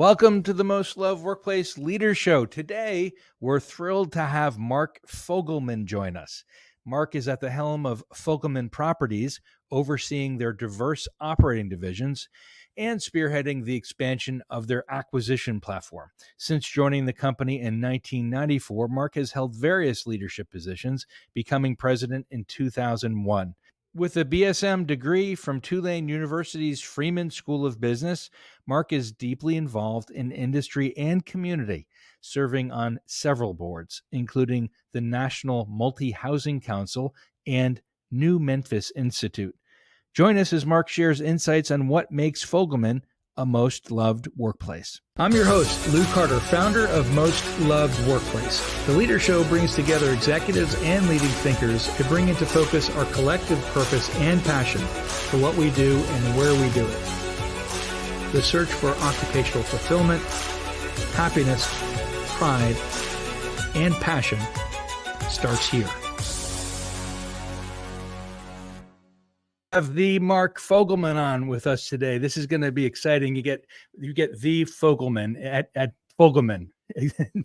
Welcome to the Most Loved Workplace Leader Show. Today, we're thrilled to have Mark Fogelman join us. Mark is at the helm of Fogelman Properties, overseeing their diverse operating divisions and spearheading the expansion of their acquisition platform. Since joining the company in 1994, Mark has held various leadership positions, becoming president in 2001. With a BSM degree from Tulane University's Freeman School of Business, Mark is deeply involved in industry and community, serving on several boards, including the National Multi-Housing Council and New Memphis Institute. Join us as Mark shares insights on what makes Fogelman a most loved workplace. I'm your host, Lou Carter, founder of Most Loved Workplace. The Leader Show brings together executives and leading thinkers to bring into focus our collective purpose and passion for what we do and where we do it. The search for occupational fulfillment, happiness, pride, and passion starts here. Have the Mark Fogelman on with us today. This is going to be exciting. You get the Fogelman at Fogelman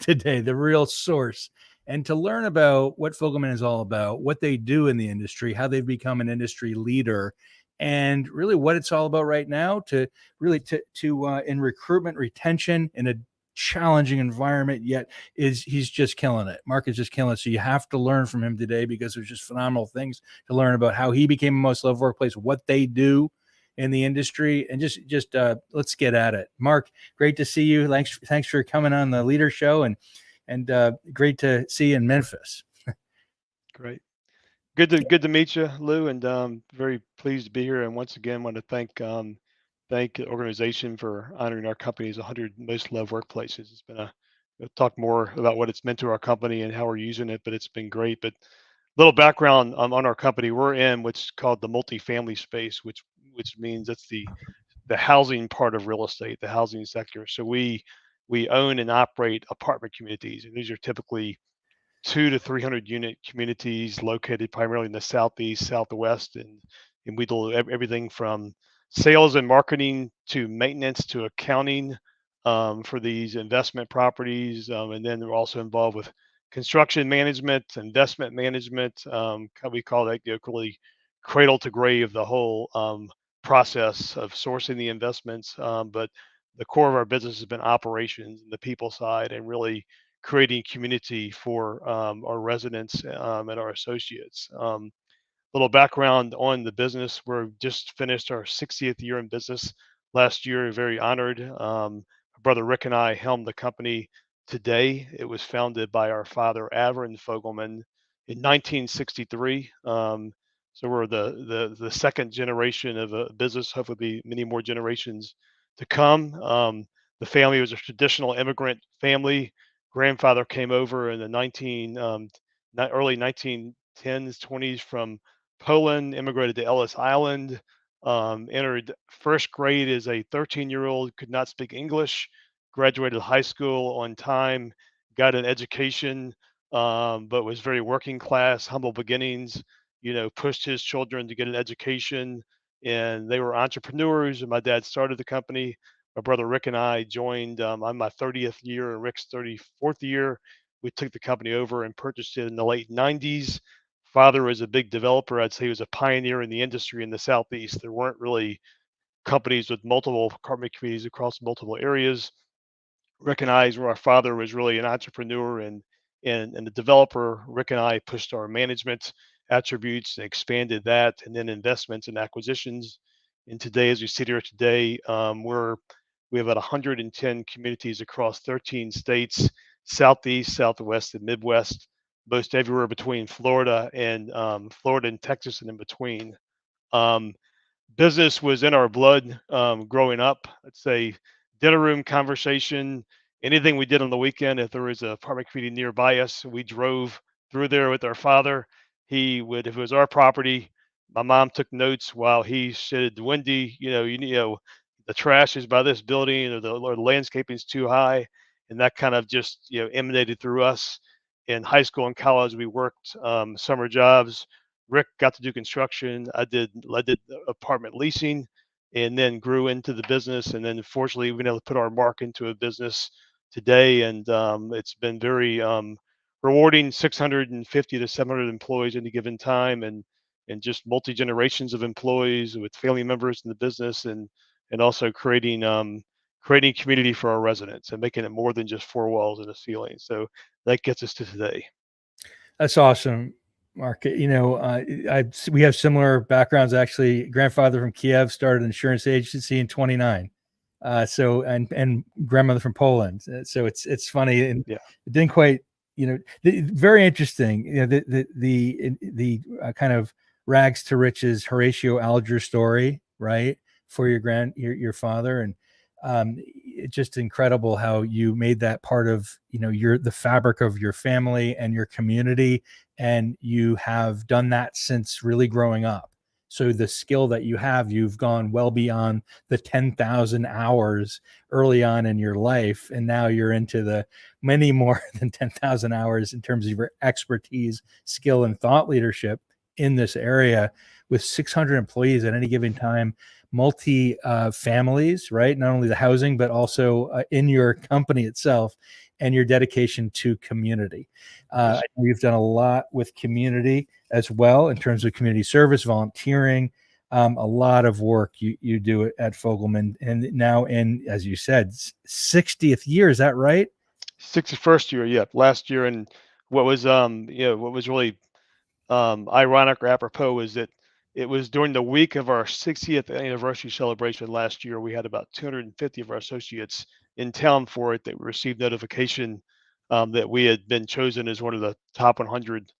today, the real source. And to learn about what Fogelman is all about, what they do in the industry, how they've become an industry leader, and really what it's all about right now to in recruitment, retention in a challenging environment, yet he's just killing it. Mark is just killing it. So you have to learn from him today, because there's just phenomenal things to learn about how he became a most loved workplace, what they do in the industry, and just let's get at it. Mark, great to see you. Thanks for coming on the Leader Show, and great to see you in Memphis. Great. Good to meet you, Lou, and very pleased to be here. And once again, want to thank the organization for honoring our company's 100 most loved workplaces. It's been we'll talk more about what it's meant to our company and how we're using it, but it's been great. But little background on our company: we're in what's called the multifamily space, which means it's the housing part of real estate, the housing sector. So we own and operate apartment communities, and these are typically 2 to 300 unit communities located primarily in the southeast, southwest, and we do everything from sales and marketing to maintenance to accounting for these investment properties, and then we're also involved with construction management, investment management. We call that, really cradle to grave, the whole process of sourcing the investments. But the core of our business has been operations and the people side, and really creating community for our residents and our associates. Little background on the business: we're just finished our 60th year in business last year. Very honored. My brother Rick and I helmed the company today. It was founded by our father Avron Fogelman in 1963. So we're the second generation of a business. Hopefully, be many more generations to come. The family was a traditional immigrant family. Grandfather came over in the early 1910s, 20s from Poland, immigrated to Ellis Island, entered first grade as a 13-year-old, could not speak English, graduated high school on time, got an education, but was very working class, humble beginnings, pushed his children to get an education, and they were entrepreneurs, and my dad started the company. My brother Rick and I joined. I'm my 30th year and Rick's 34th year. We took the company over and purchased it in the late 90s. Father was a big developer. I'd say he was a pioneer in the industry in the Southeast. There weren't really companies with multiple apartment communities across multiple areas. Rick and I, where our father was really an entrepreneur and the developer, Rick and I pushed our management attributes and expanded that, and then investments and acquisitions. And today, as we sit here today, we have about 110 communities across 13 states, Southeast, Southwest, and Midwest, most everywhere between Florida and Texas and in between. Um, Business was in our blood growing up. I'd say dinner room conversation, anything we did on the weekend. If there was an apartment community nearby us, we drove through there with our father. If it was our property, my mom took notes while he said, "Wendy, the trash is by this building, or the landscaping is too high," and that kind of just emanated through us. In high school and college, we worked summer jobs. Rick got to do construction. I did apartment leasing. and then grew into the business. And then fortunately, we've been able to put our mark into a business today. And it's been very rewarding, 650 to 700 employees at any given time. And just multi generations of employees with family members in the business, and also creating community for our residents and making it more than just four walls and a ceiling. So that gets us to today. That's awesome, Mark. We have similar backgrounds. Actually, grandfather from Kiev started an insurance agency in '29. And grandmother from Poland. So it's funny, and Yeah. it didn't quite, very interesting. The kind of rags to riches Horatio Alger story, right? For your father, and it's just incredible how you made that part of the fabric of your family and your community, and you have done that since really growing up. So the skill that you have, you've gone well beyond the 10,000 hours early on in your life, and now you're into the many more than 10,000 hours in terms of your expertise, skill, and thought leadership in this area, with 600 employees at any given time, multi families, right? Not only the housing, but also in your company itself, and your dedication to community. Yes. We've done a lot with community as well in terms of community service, volunteering, a lot of work you do at Fogelman, and now in, as you said, 60th year. Is that right? 61st year, yeah, last year. And what was really ironic or apropos was that it was during the week of our 60th anniversary celebration last year. We had about 250 of our associates in town for it. That we received notification that we had been chosen as one of the top 100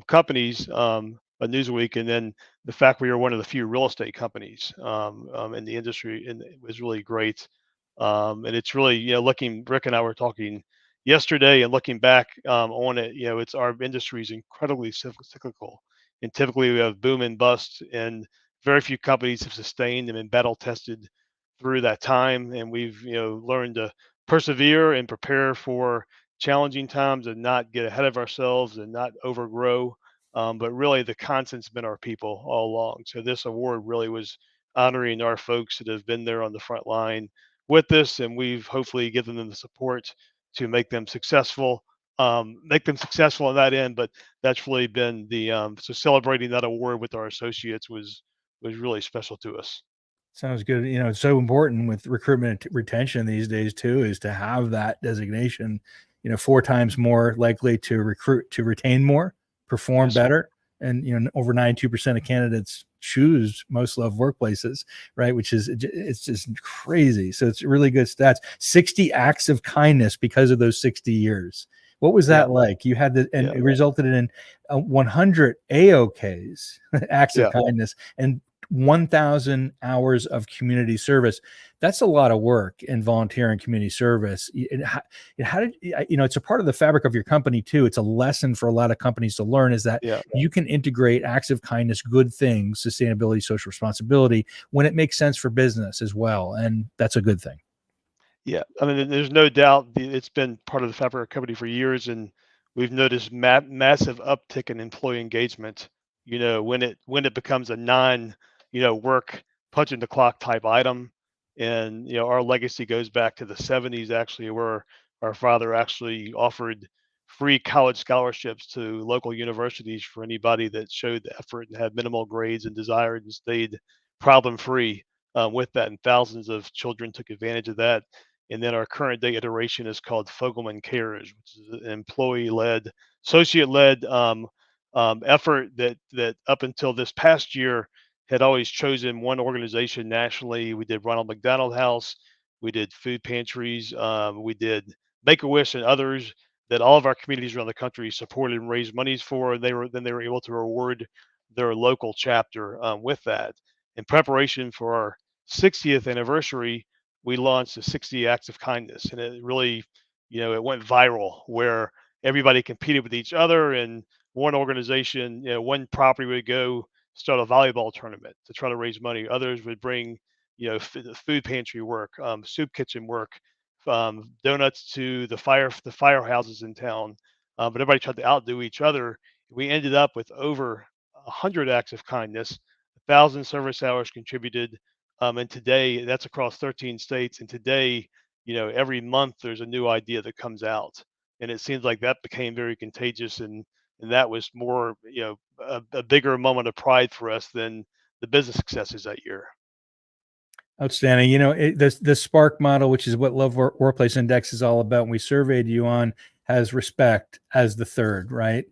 companies a Newsweek, and then the fact we were one of the few real estate companies in the industry, and it was really great. And it's really, looking. Rick and I were talking yesterday and looking back on it. It's our industry is incredibly cyclical, and typically we have boom and bust, and very few companies have sustained and been battle tested through that time. And we've learned to persevere and prepare for challenging times, and not get ahead of ourselves and not overgrow. But really, the constant's been our people all along. So this award really was honoring our folks that have been there on the front line with this, and we've hopefully given them the support to make them successful on that end. But that's really been the so celebrating that award with our associates was really special to us. Sounds good. It's so important with recruitment and retention these days too, is to have that designation. Four times more likely to recruit, to retain more, perform Yes. better, and over 92% of candidates choose most loved workplaces, right? Which is, it's just crazy. So it's really good stats. 60 acts of kindness because of those 60 years. What was Yeah. that like? You had the, and Yeah. it resulted in 100 AOKs, acts of Yeah. kindness, and 1,000 hours of community service. That's a lot of work in volunteer and community service. How did it's a part of the fabric of your company too. It's a lesson for a lot of companies to learn, is that Yeah. you can integrate acts of kindness, good things, sustainability, social responsibility, when it makes sense for business as well, and that's a good thing. Yeah, I mean, there's no doubt it's been part of the fabric of the company for years, and we've noticed massive uptick in employee engagement. When it becomes a work punching the clock type item. And our legacy goes back to the 70s, actually, where our father actually offered free college scholarships to local universities for anybody that showed the effort and had minimal grades and desired and stayed problem free with that. And thousands of children took advantage of that. And then our current day iteration is called Fogelman Cares, which is an employee-led, associate-led effort that up until this past year had always chosen one organization nationally. We did Ronald McDonald House, we did food pantries, we did Make a Wish, and others that all of our communities around the country supported and raised monies for. And they were able to reward their local chapter with that. In preparation for our 60th anniversary, we launched the 60 Acts of Kindness, and it really, it went viral, where everybody competed with each other. And one organization, one property would go start a volleyball tournament to try to raise money. Others would bring, food pantry work, soup kitchen work, donuts to the firehouses in town. But everybody tried to outdo each other. We ended up with over 100 acts of kindness, 1,000 service hours contributed, And today, that's across 13 states. And today, every month there's a new idea that comes out, and it seems like that became very contagious, and that was more, a bigger moment of pride for us than the business successes that year. Outstanding. The Spark model, which is what Workplace Index is all about, and we surveyed you on, has respect as the third, right?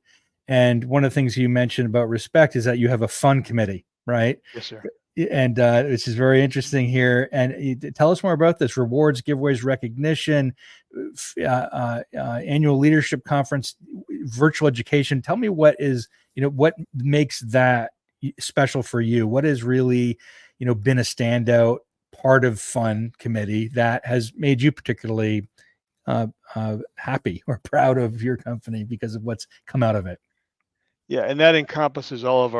And one of the things you mentioned about respect is that you have a fun committee, right? Yes, sir. And which is very interesting here. And tell us more about this: rewards, giveaways, recognition, annual leadership conference, virtual education. Tell me what makes that special for you. What has really, been a standout part of Fun Committee that has made you particularly happy or proud of your company because of what's come out of it? Yeah, and that encompasses all of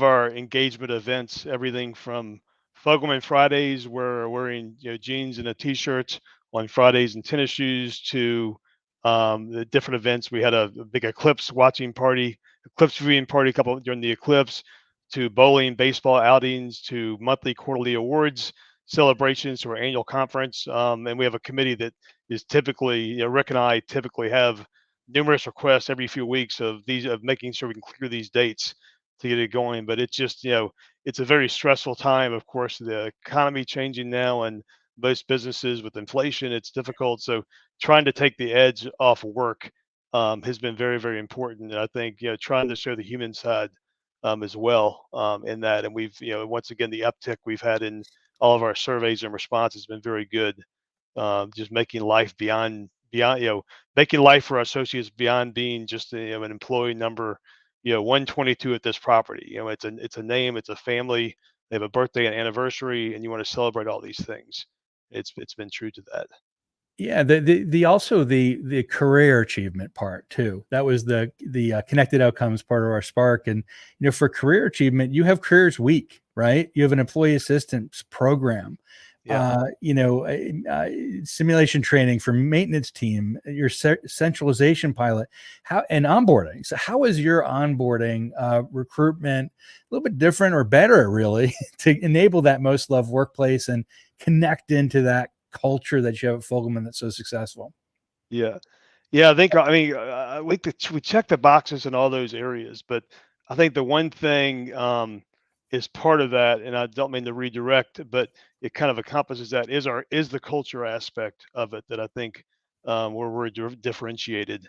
our engagement events, everything from Fogelman Fridays, where we're wearing, jeans and a t-shirt on Fridays and tennis shoes, to the different events. We had a big eclipse viewing party, a couple during the eclipse, to bowling, baseball outings, to monthly, quarterly awards celebrations, to our annual conference. And we have a committee that is typically, Rick and I typically have numerous requests every few weeks of making sure we can clear these dates to get it going. But it's just, it's a very stressful time. Of course, the economy changing now, and most businesses with inflation, it's difficult. So trying to take the edge off of work has been very, very important. And I think, trying to show the human side as well in that. And we've, once again, the uptick we've had in all of our surveys and response has been very good. Just making life beyond, making life for our associates beyond being just an employee number, 122 at this property. It's a name, it's a family. They have a birthday and anniversary, and you want to celebrate all these things. It's been true to that. Yeah, the also the career achievement part too. That was the connected outcomes part of our Spark. And for career achievement, you have Careers Week, right? You have an employee assistance program, Yeah. simulation training for maintenance team, your centralization pilot, how and onboarding. So how is your onboarding recruitment a little bit different or better, really, to enable that most loved workplace and connect into that culture that you have at Fogelman that's so successful? Yeah. Yeah, we check the boxes in all those areas, but I think the one thing is part of that, and I don't mean to redirect, but it kind of encompasses that, is the culture aspect of it that I think where we're differentiated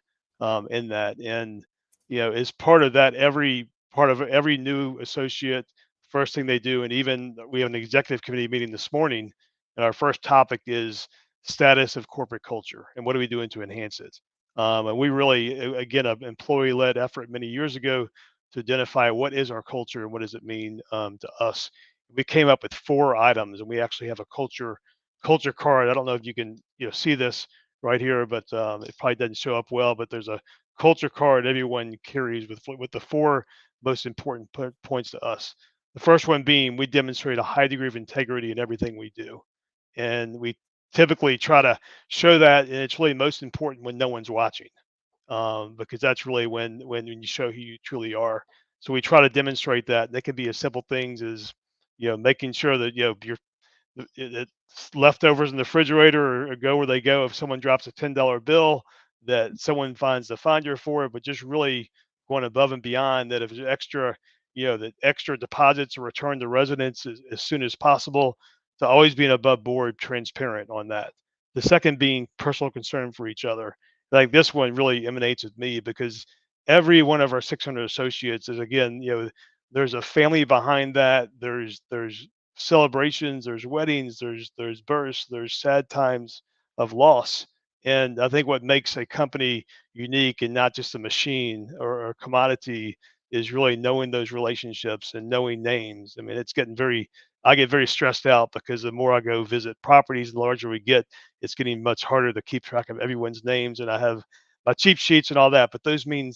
in that. And as part of that, every part of every new associate, first thing they do, and even we have an executive committee meeting this morning, and our first topic is status of corporate culture and what are we doing to enhance it. And we really, again, an employee-led effort many years ago to identify what is our culture and what does it mean to us. We came up with 4 items, and we actually have a culture card. I don't know if you can see this right here, but it probably doesn't show up well. But there's a culture card everyone carries with the 4 most important points to us. The first one being we demonstrate a high degree of integrity in everything we do, and we typically try to show that, and it's really most important when no one's watching, because that's really when you show who you truly are. So we try to demonstrate that. They can be as simple things as making sure that your it's leftovers in the refrigerator or go where they go. If someone drops a $10 bill, that someone finds the finder for it, but just really going above and beyond that. If there's extra, that extra deposits are returned to residents as soon as possible, to always being above board, transparent on that. The second being personal concern for each other. Like this one really emanates with me because every one of our 600 associates is, again, there's a family behind that. There's celebrations, there's weddings, there's births, there's sad times of loss. And I think what makes a company unique and not just a machine or a commodity is really knowing those relationships and knowing names. I mean, I get very stressed out because the more I go visit properties, the larger we get, it's getting much harder to keep track of everyone's names. And I have my cheat sheets and all that, but things mean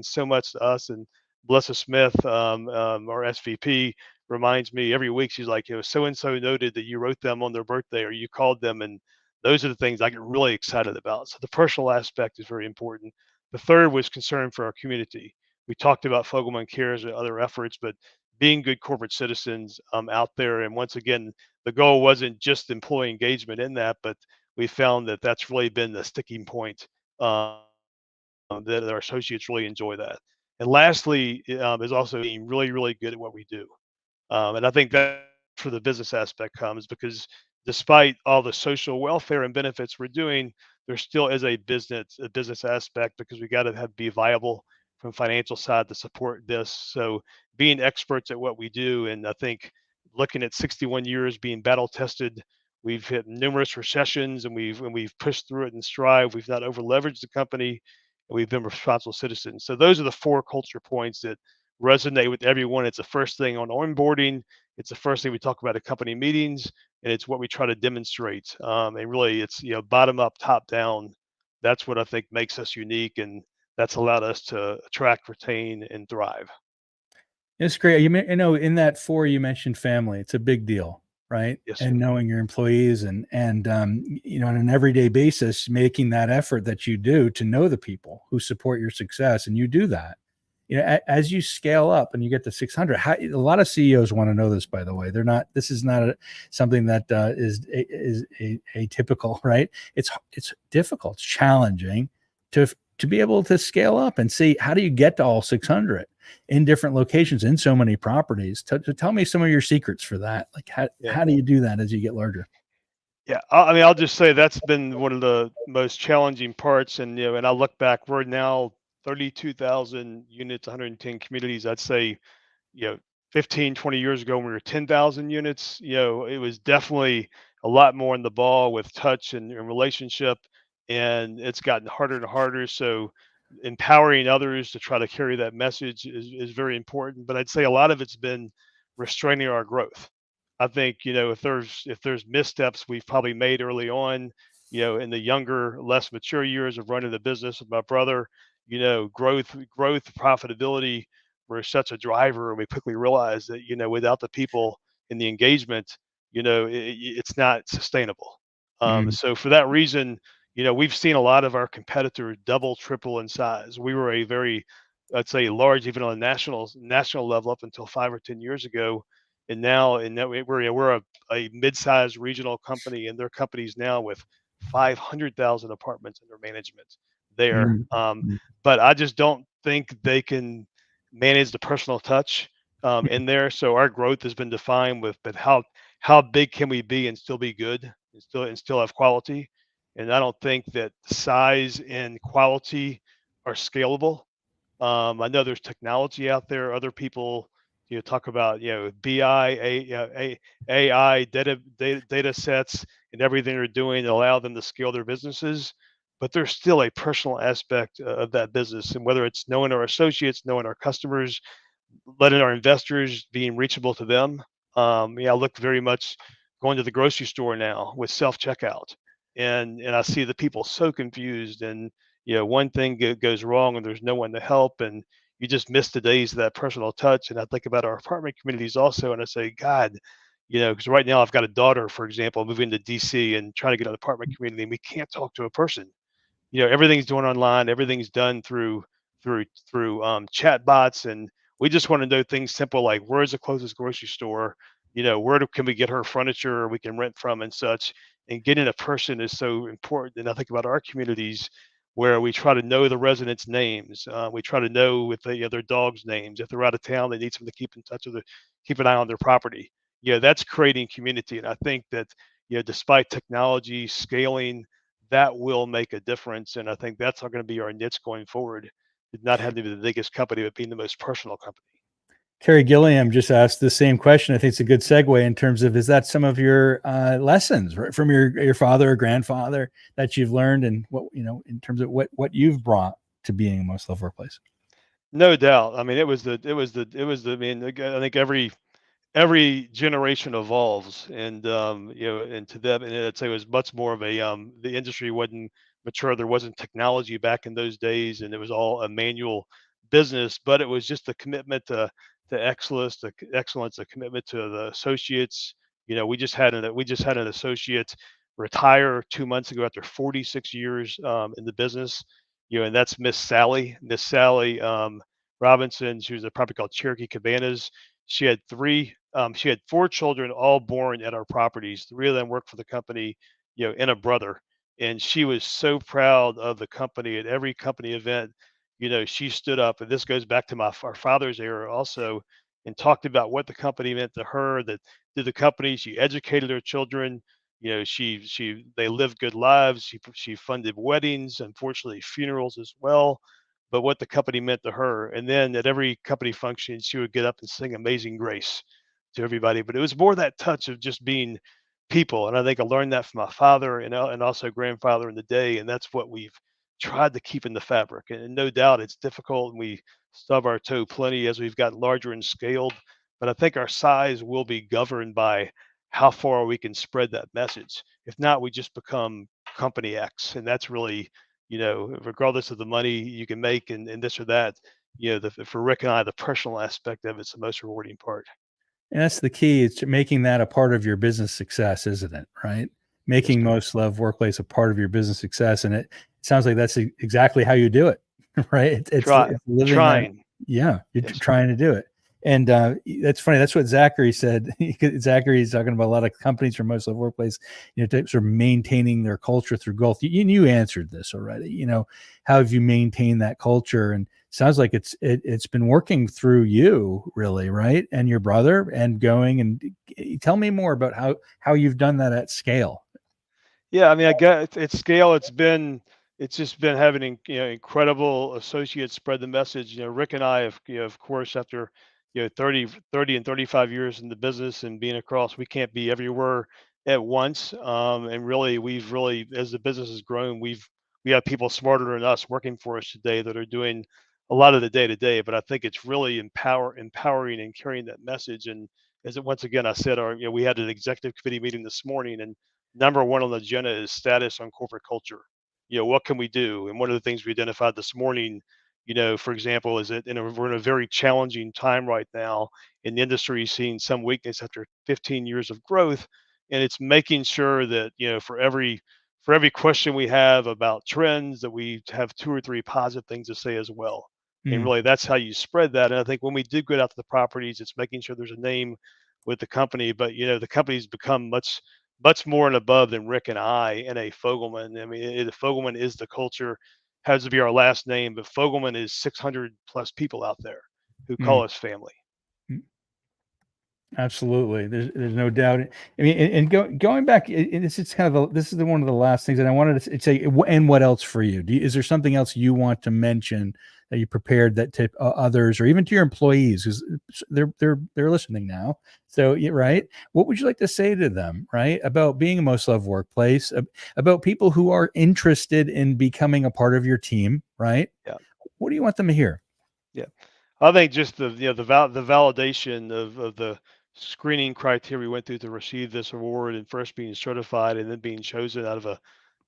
so much to us. And Blessa Smith, our SVP, reminds me every week. She's like, so and so noted that you wrote them on their birthday or you called them, and those are the things I get really excited about. So the personal aspect is very important. The third was concern for our community. We talked about Fogelman Cares and other efforts, but being good corporate citizens out there. And once again, the goal wasn't just employee engagement in that, but we found that that's really been the sticking point, um, that our associates really enjoy that. And lastly, is also being really, really good at what we do. And I think that for the business aspect comes because despite all the social welfare and benefits we're doing, there still is a business aspect because we got to have be viable from financial side to support this. So being experts at what we do, and I think looking at 61 years being battle tested, we've hit numerous recessions and we've pushed through it and strive. We've not over leveraged the company, and we've been responsible citizens. So those are the four culture points that resonate with everyone. It's the first thing on onboarding. It's the first thing we talk about at company meetings, and it's what we try to demonstrate. And really, it's bottom up, top down. That's what I think makes us unique, and that's allowed us to attract, retain, and thrive. It's great. In that 4 you mentioned family. It's a big deal, right? Yes, And sir. knowing your employees and on an everyday basis, making that effort that you do to know the people who support your success, and you do that. As you scale up and you get to 600, a lot of CEOs want to know this, by the way. They're not, this is not something that is atypical, right? It's difficult, it's challenging to be able to scale up and see how do you get to all 600 in different locations in so many properties. To tell me some of your secrets for that. Like Yeah. how do you do that as you get larger? Yeah, I mean, I'll just say that's been one of the most challenging parts. And and I look back, we're now 32,000 units, 110 communities. I'd say, you know 15, 20 years ago when we were 10,000 units, it was definitely a lot more in the ball with touch and relationship, and it's gotten harder and harder. So empowering others to try to carry that message is very important, but I'd say a lot of it's been restraining our growth. I think, if there's missteps we've probably made early on, in the younger, less mature years of running the business with my brother, growth, profitability were such a driver, and we quickly realized that, without the people and the engagement, it's not sustainable. Mm, So for that reason, we've seen a lot of our competitors double, triple in size. We were a very, I'd say, large, even on a national level, up until 5 or 10 years ago, and now we're a mid-sized regional company, and their companies now with 500,000 apartments under management there. mm, mm, But I just don't think they can manage the personal touch mm, in there. So our growth has been defined with, but how big can we be and still be good and still have quality? And I don't think that size and quality are scalable. I know there's technology out there. Other people, talk about, BI, AI, data sets, and everything they're doing to allow them to scale their businesses. But there's still a personal aspect of that business, and whether it's knowing our associates, knowing our customers, letting our investors being reachable to them. I look very much going to the grocery store now with self checkout, and I see the people so confused, and one thing goes wrong, and there's no one to help, and you just miss the days of that personal touch. And I think about our apartment communities also, and I say, God, because right now I've got a daughter, for example, moving to DC and trying to get an apartment community, and we can't talk to a person. Everything's done online, everything's done through chat bots, and we just want to know things simple like where's the closest grocery store, can we get her furniture we can rent from and such. And getting a person is so important. And I think about our communities where we try to know the residents' names. We try to know if their dogs' names. If they're out of town, they need someone to keep in touch with, keep an eye on their property. That's creating community. And I think that, despite technology scaling, that will make a difference. And I think that's going to be our niche going forward. Not having to be the biggest company, but being the most personal company. Terry Gilliam just asked the same question. I think it's a good segue in terms of, is that some of your lessons, right, from your father or grandfather that you've learned, and what in terms of what you've brought to being a most loved workplace? No doubt. I mean, I mean, I think every generation evolves, and and to them, and I'd say it was much more of the industry wasn't mature. There wasn't technology back in those days, and it was all a manual business. But it was just a commitment to excellence, a commitment to the associates. We just had an associate retire 2 months ago after 46 years in the business. And that's Miss Sally Robinson. She was a property called Cherokee Cabanas. She had 4 children, all born at our properties. 3 of them worked for the company, and a brother. And she was so proud of the company. At every company event, she stood up. And this goes back to our father's era also, and talked about what the company meant to her. That did the company. She educated her children. They lived good lives. She funded weddings, unfortunately funerals as well, but what the company meant to her. And then at every company function, she would get up and sing Amazing Grace to everybody. But it was more that touch of just being people. And I think I learned that from my father and also grandfather in the day. And that's what we've tried to keep in the fabric. And no doubt it's difficult, and we stub our toe plenty as we've gotten larger and scaled. But I think our size will be governed by how far we can spread that message. If not, we just become company X. And that's really, regardless of the money you can make and this or that, for Rick and I, the personal aspect of it's the most rewarding part. And that's the key, is to making that a part of your business success, isn't it? Right? Yes, Making sir. Most Love Workplace a part of your business success. And it sounds like that's exactly how you do it, right? Try It's living that. trying. Yeah, you're Yes, sir. trying to do it. And that's funny. That's what Zachary said. Zachary is talking about a lot of companies from Most Love Workplace, sort of maintaining their culture through growth. You answered this already. How have you maintained that culture? And sounds like it's been working through you, really, right? And your brother, and going, and tell me more about how you've done that at scale. Yeah, I mean, I get at scale. It's just been having incredible associates spread the message. Rick and I have, of course, after 30 and 35 years in the business and being across, we can't be everywhere at once. And really, as the business has grown, we have people smarter than us working for us today that are doing a lot of the day to day. But I think it's really empowering and carrying that message. And once again, I said, we had an executive committee meeting this morning, and number one on the agenda is status on corporate culture. What can we do? And one of the things we identified this morning, for example, is that we're in a very challenging time right now, and the industry is seeing some weakness after 15 years of growth. And it's making sure that, for every question we have about trends, that we have 2 or 3 positive things to say as well. And Mm, really, that's how you spread that. And I think when we do go out to the properties, it's making sure there's a name with the company. But the company's become much more and above than Rick and I and a Fogelman. I mean, Fogelman is the culture, has to be our last name, but Fogelman is 600 plus people out there who mm. call us family. Absolutely. There's no doubt. I mean, and going back, this is kind of this is one of the last things that I wanted to say. And what else for you? Is there something else you want to mention that you prepared that to others, or even to your employees, because they're listening now? So right, what would you like to say to them, right, about being a Most Loved Workplace, about people who are interested in becoming a part of your team, right? Yeah. What do you want them to hear? Yeah. I think just the validation of the screening criteria we went through to receive this award, and first being certified and then being chosen out of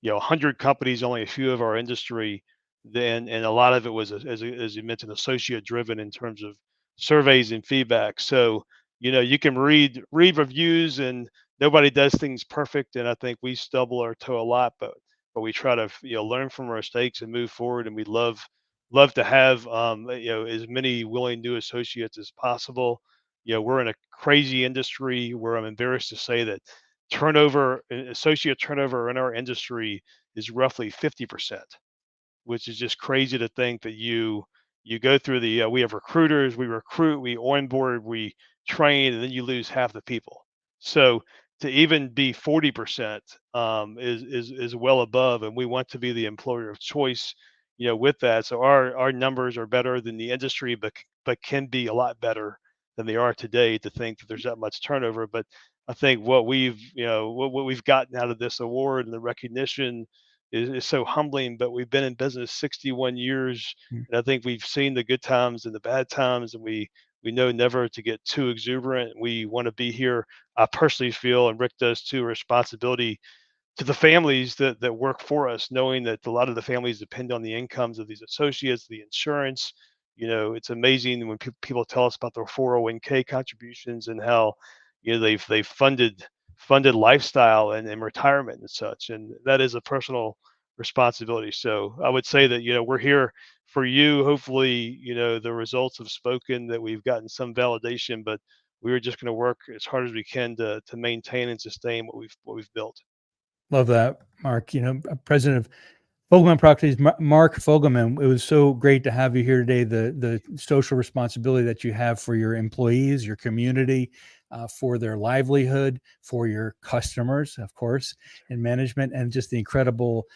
100 companies, only a few of our industry. Then and a lot of it was, as you mentioned, associate driven in terms of surveys and feedback. So you can read reviews, and nobody does things perfect. And I think we stubble our toe a lot, but we try to learn from our mistakes and move forward. And we love to have as many willing new associates as possible. We're in a crazy industry where I'm embarrassed to say that associate turnover in our industry is roughly 50%, which is just crazy to think that you go through we have recruiters, we recruit, we onboard, we train, and then you lose half the people. So to even be 40% is well above, and we want to be the employer of choice, with that. So our numbers are better than the industry, but can be a lot better than they are today, to think that there's that much turnover. But I think what we've gotten out of this award and the recognition is so humbling. But we've been in business 61 years, Mm, and I think we've seen the good times and the bad times, and we know never to get too exuberant. We want to be here. I personally feel, and Rick does too, a responsibility to the families that work for us, knowing that a lot of the families depend on the incomes of these associates, the insurance. It's amazing when people tell us about their 401k contributions, and how they've funded lifestyle and retirement and such, and that is a personal responsibility. So I would say that we're here for you, hopefully, the results have spoken, that we've gotten some validation, but we're just going to work as hard as we can to maintain and sustain what we've built. Love that, Mark. President of Fogelman Properties, Mark Fogelman. It was so great to have you here today. The social responsibility that you have for your employees, your community, for their livelihood, for your customers, of course, and management, and just the incredible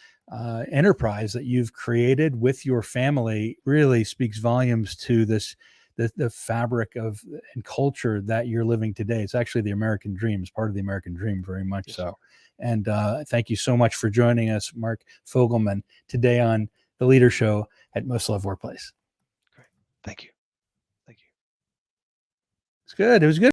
enterprise that you've created with your family really speaks volumes to the fabric of and culture that you're living today. It's actually the American dream. It's part of the American dream, very much Yes, sir. so. And thank you so much for joining us, Mark Fogelman, today on the Leader Show at Most Love Workplace. Great. Thank you. Thank you. It's good. It was good.